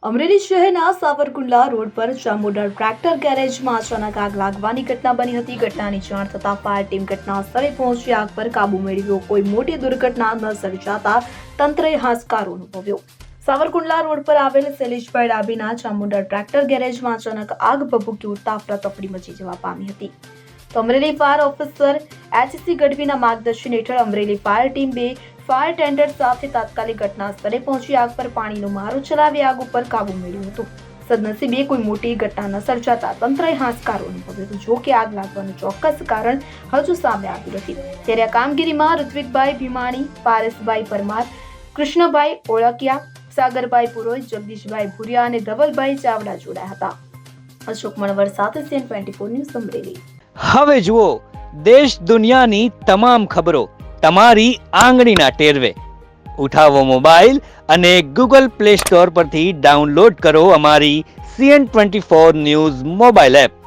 અમરેલી શહેરના સાવરકુંડલા રોડ પર ચામુંડા ટ્રેક્ટર ગેરેજમાં અચાનક આગ લાગવાની ઘટના બની હતી. ઘટનાની જાણ થતાં ફાયર ટીમ ઘટના સ્થળે પહોંચી આગ પર કાબુ મેળવ્યો. કોઈ મોટી દુર્ઘટના ન સર્જાતા તંત્રએ હાશકારો અનુભવ્યો. સાવરકુંડલા રોડ પર આવેલ શૈલેષભાઈ ડાભીના ચામુંડા ટ્રેક્ટર ગેરેજમાં અચાનક આગ ભભૂકી ઉઠતા અફરાતફરી મચી જવા પામી હતી. તો અમરેલી ફાયર ઓફિસર એચસી ગઢવીના માર્ગદર્શન હેઠળ Amreli fire team 2 fire tender સાથે તાત્કાલિક ઘટના સ્થળે પહોંચી આગ પર પાણીનો મારો ચલાવી આગ ઉપર કાબુ મેળવ્યો હતો. સદનસીબે કોઈ મોટી ઘટના ન સર્જાતા તંત્રએ હાશકારો અનુભવ્યો હતો. જો કે આગ લાગવાનું ચોક્કસ કારણ હજુ સામે આવ્યું નથી. ત્યારે આ કામગીરીમાં ઋત્વિકભાઈ ભીમાણી, પારેશભાઈ પરમાર, કૃષ્ણભાઈ ઓળકિયા, સાગરભાઈ પુરોહિત, જગદીશભાઈ ભુરિયા અને ધવલભાઈ ચાવડા જોડાયા હતા. અશોક મણવર સાથે CN24 ન્યૂઝ અમરેલી. હવે જુઓ દેશ દુનિયાની તમામ ખબરો તમારી આંગળીના ટેરવે. ઉઠાવો મોબાઈલ અને ગૂગલ પ્લે સ્ટોર પરથી ડાઉનલોડ કરો અમારી CN24 ન્યૂઝ મોબાઈલ એપ.